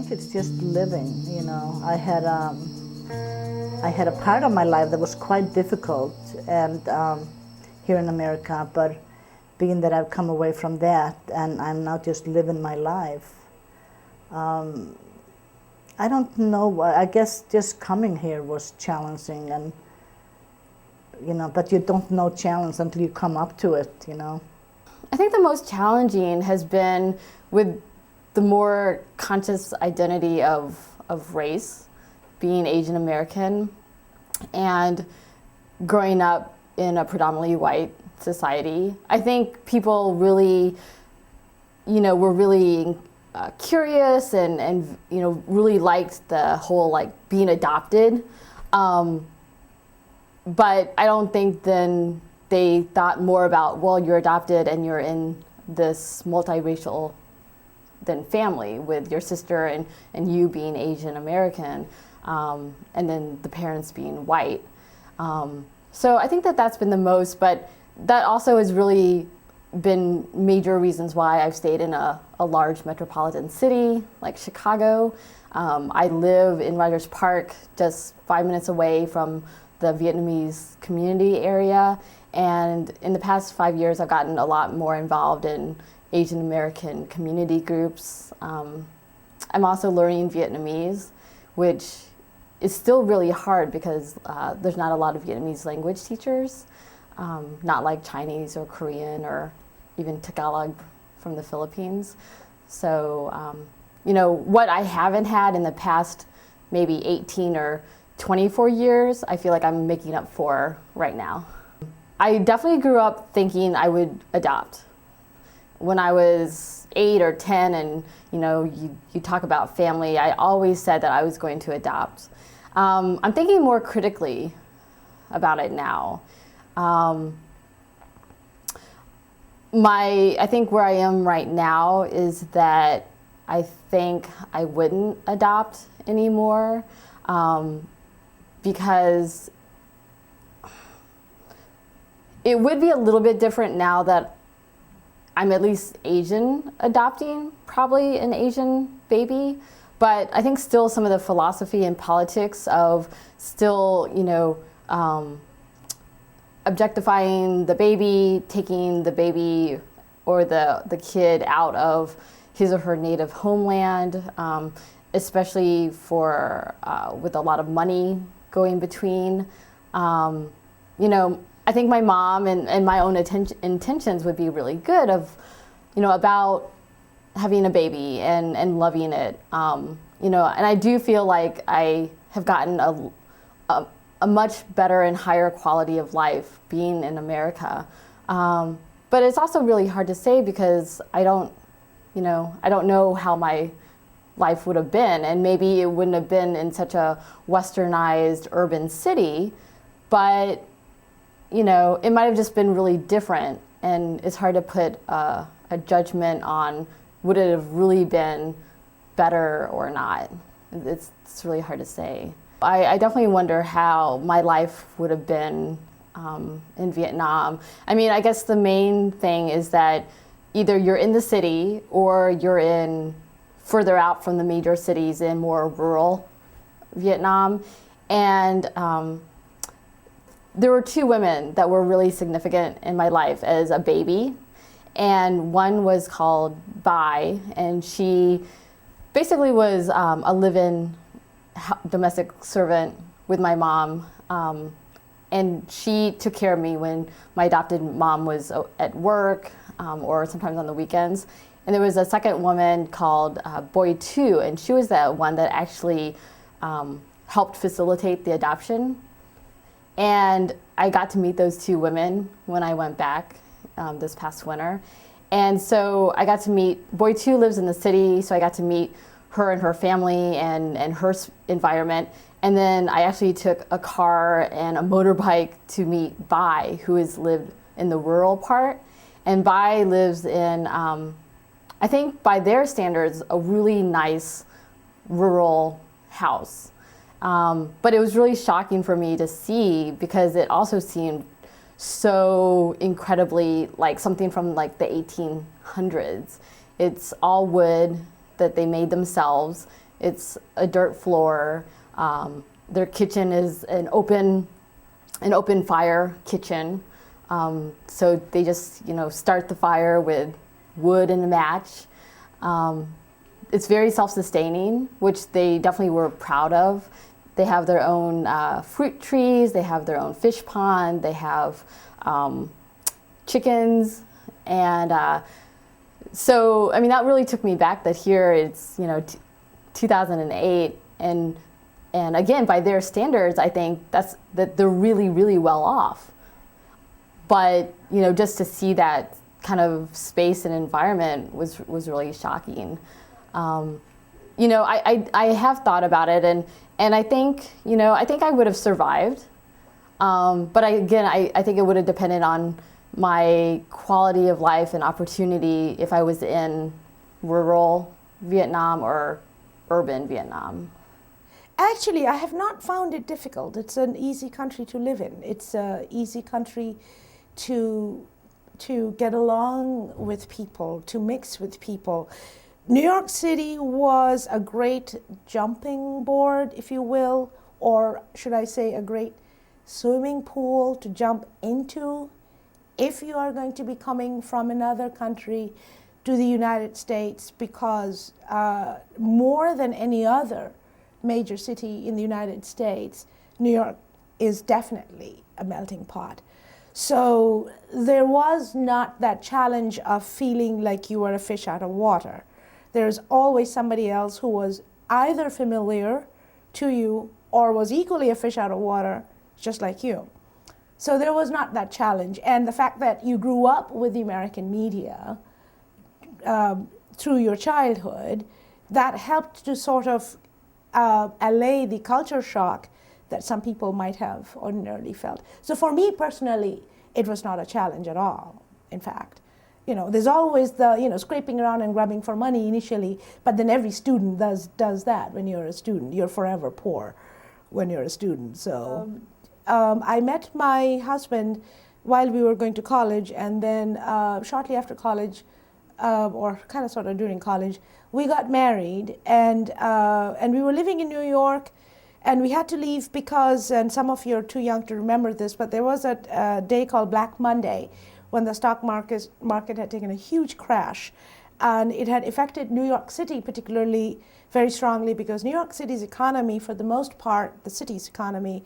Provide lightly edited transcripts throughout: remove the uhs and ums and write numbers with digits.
think it's just living, I had a part of my life that was quite difficult and here in America, but being that I've come away from that and I'm now just living my life, I don't know, I guess just coming here was challenging and, but you don't know challenge until you come up to it, I think the most challenging has been with the more conscious identity of race, being Asian American, and growing up in a predominantly white society. I think people really, were really curious and really liked the whole being adopted. But I don't think then they thought more about, well, you're adopted and you're in this multiracial then family with your sister and you being Asian American, and then the parents being white. So I think that's been the most, but that also has really been major reasons why I've stayed in a large metropolitan city like Chicago. I live in Rogers Park, just 5 minutes away from the Vietnamese community area. And in the past 5 years, I've gotten a lot more involved in Asian American community groups. I'm also learning Vietnamese, which is still really hard because there's not a lot of Vietnamese language teachers, not like Chinese or Korean or even Tagalog from the Philippines. So, what I haven't had in the past maybe 18 or 24 years, I feel like I'm making up for right now. I definitely grew up thinking I would adopt. When I was 8 or 10 and you talk about family, I always said that I was going to adopt. I'm thinking more critically about it now. I think where I am right now is that I think I wouldn't adopt anymore because it would be a little bit different now that I'm at least Asian adopting probably an Asian baby, but I think still some of the philosophy and politics of still, objectifying the baby, taking the baby or the kid out of his or her native homeland, especially for with a lot of money going between. I think my mom and my own intentions would be really good of, about having a baby and loving it. And I do feel like I have gotten a much better and higher quality of life being in America. But it's also really hard to say because I don't know how my life would have been, and maybe it wouldn't have been in such a westernized urban city, but it might have just been really different, and it's hard to put a judgment on would it have really been better or not. It's really hard to say. I definitely wonder how my life would have been in Vietnam. I mean, I guess the main thing is that either you're in the city or you're in further out from the major cities in more rural Vietnam. And there were two women that were really significant in my life as a baby. And one was called Bai, and she basically was a live-in domestic servant with my mom. And she took care of me when my adopted mom was at work or sometimes on the weekends. And there was a second woman called Boy 2, and she was the one that actually helped facilitate the adoption. And I got to meet those two women when I went back this past winter. And so I got to meet, Boy 2 lives in the city, so I got to meet her and her family and her environment. And then I actually took a car and a motorbike to meet Bai, who has lived in the rural part. And Bai lives in, I think by their standards, a really nice rural house. But it was really shocking for me to see because it also seemed so incredibly like something from like the 1800s. It's all wood that they made themselves. It's a dirt floor. Their kitchen is an open fire kitchen. So they just, start the fire with wood and a match. It's very self-sustaining, which they definitely were proud of. They have their own fruit trees, they have their own fish pond, they have chickens, and so, I mean, that really took me back that here it's, 2008, and again, by their standards, I think that they're really, really well off. But, just to see that kind of space and environment was really shocking. I have thought about it, and I think, I would have survived. But I think it would have depended on my quality of life and opportunity if I was in rural Vietnam or urban Vietnam. Actually, I have not found it difficult. It's an easy country to live in. It's an easy country to get along with people, to mix with people. New York City was a great jumping board, if you will, or should I say a great swimming pool to jump into if you are going to be coming from another country to the United States, because more than any other major city in the United States, New York is definitely a melting pot. So there was not that challenge of feeling like you were a fish out of water. There's always somebody else who was either familiar to you or was equally a fish out of water, just like you. So there was not that challenge. And the fact that you grew up with the American media through your childhood, that helped to sort of allay the culture shock that some people might have ordinarily felt. So for me personally, it was not a challenge at all, in fact. There's always the, scraping around and grubbing for money initially, but then every student does that when you're a student. You're forever poor when you're a student. So I met my husband while we were going to college, and then shortly after college, or kind of sort of during college, we got married, and we were living in New York, and we had to leave because, and some of you are too young to remember this, but there was a day called Black Monday when the stock market had taken a huge crash, and it had affected New York City particularly very strongly, because New York City's economy, for the most part, the city's economy,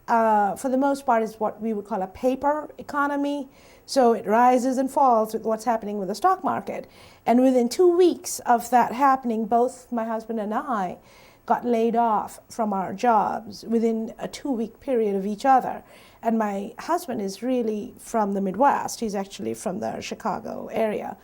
for the most part, is what we would call a paper economy. So it rises and falls with what's happening with the stock market. And within 2 weeks of that happening, both my husband and I got laid off from our jobs within a 2-week period of each other. And my husband is really from the Midwest. He's actually from the Chicago area.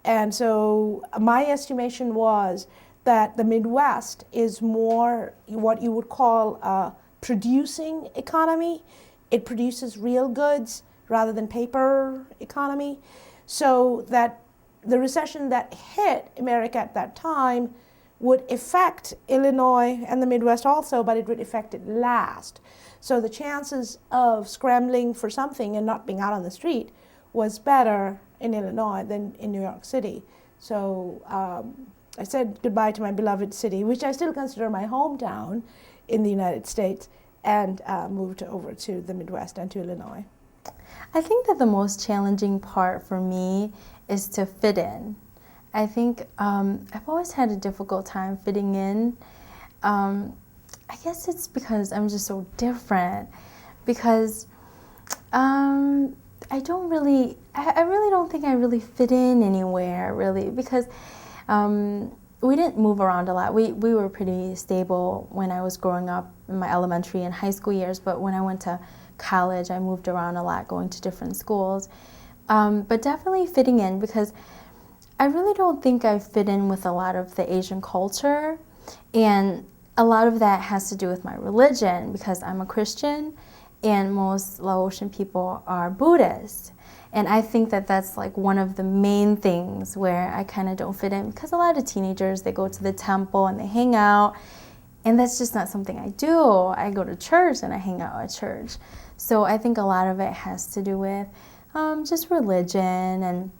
And so my estimation was that the Midwest is more what you would call a producing economy. It produces real goods rather than paper economy. So that the recession that hit America at that time would affect Illinois and the Midwest also, but it would affect it last. So the chances of scrambling for something and not being out on the street was better in Illinois than in New York City. So I said goodbye to my beloved city, which I still consider my hometown in the United States, and moved over to the Midwest and to Illinois. I think that the most challenging part for me is to fit in. I think I've always had a difficult time fitting in. I guess it's because I'm just so different, because I really don't think I really fit in anywhere, really, because we didn't move around a lot. We were pretty stable when I was growing up in my elementary and high school years, but when I went to college, I moved around a lot, going to different schools. But definitely fitting in, because I really don't think I fit in with a lot of the Asian culture, and a lot of that has to do with my religion, because I'm a Christian and most Laotian people are Buddhist. And I think that that's like one of the main things where I kind of don't fit in, because a lot of teenagers, they go to the temple and they hang out, and that's just not something I do. I go to church and I hang out at church. So I think a lot of it has to do with just religion and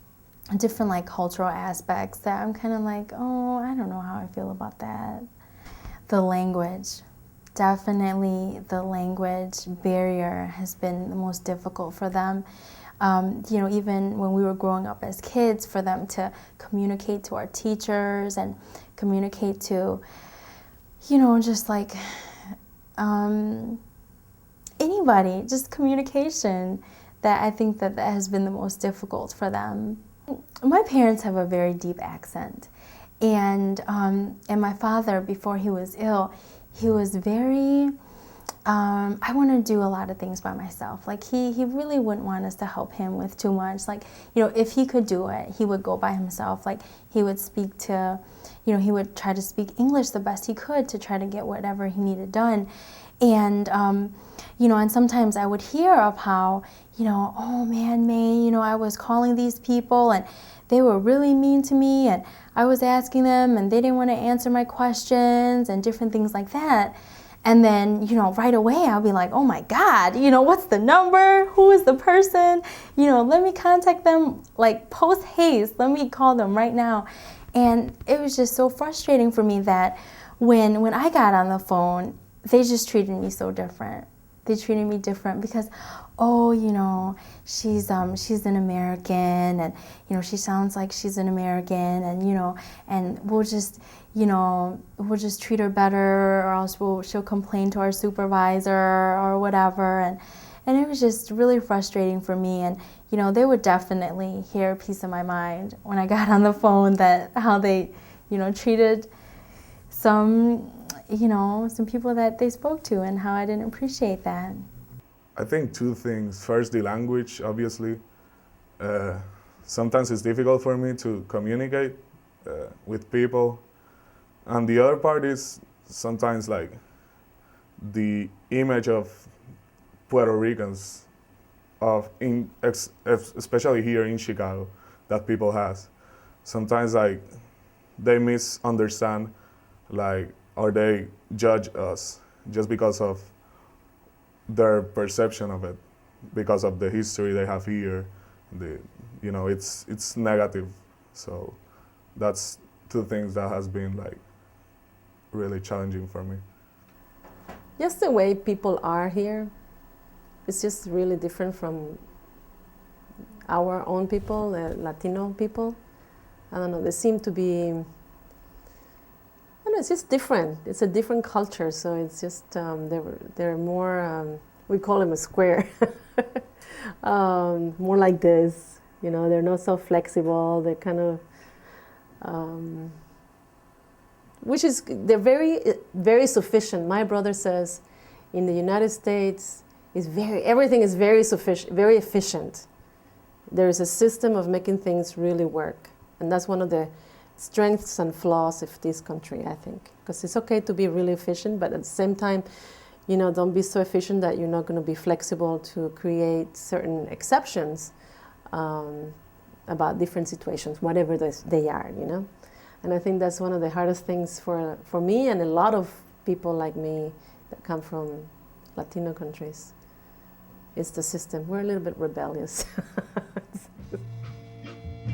different like cultural aspects that I'm kind of like, oh, I don't know how I feel about that. The language. Definitely the language barrier has been the most difficult for them. You know, even when we were growing up as kids, for them to communicate to our teachers and communicate to, you know, just like anybody, just communication, that I think that has been the most difficult for them. My parents have a very deep accent, and my father, before he was ill, he was very, I want to do a lot of things by myself. Like he really wouldn't want us to help him with too much. Like, you know, if he could do it, he would go by himself. Like he would speak to, you know, he would try to speak English the best he could to try to get whatever he needed done. And, you know, and sometimes I would hear of how, you know, oh man, May, you know, I was calling these people and they were really mean to me, and I was asking them and they didn't want to answer my questions and different things like that. And then, you know, right away I'll be like, oh my God, you know, what's the number? Who is the person? You know, let me contact them like post haste. Let me call them right now. And it was just so frustrating for me that when I got on the phone, they just treated me so different. They treated me different because, oh, you know, she's an American, and, you know, she sounds like she's an American, and, you know, and we'll just treat her better, or else she'll complain to our supervisor or whatever. And it was just really frustrating for me. And, you know, they would definitely hear a piece of my mind when I got on the phone, that how they, you know, treated some people that they spoke to, and how I didn't appreciate that. I think two things. First, the language, obviously. Sometimes it's difficult for me to communicate with people. And the other part is sometimes like the image of Puerto Ricans, especially here in Chicago, that people has. Sometimes like they misunderstand, like, or they judge us just because of their perception of it, because of the history they have here. You know, it's negative. So that's two things that has been like really challenging for me. Just the way people are here, it's just really different from our own people, the Latino people. I don't know, they seem to be, I don't know, it's just different. It's a different culture, so it's just, they're more, we call them a square, more like this, you know, they're not so flexible, they're kind of, they're very, very sufficient. My brother says in the United States, everything is very sufficient, very efficient. There is a system of making things really work, and that's one of the strengths and flaws of this country, I think. Because it's okay to be really efficient, but at the same time, you know, don't be so efficient that you're not going to be flexible to create certain exceptions about different situations, whatever they are, you know. And I think that's one of the hardest things for me and a lot of people like me that come from Latino countries. It's the system. We're a little bit rebellious.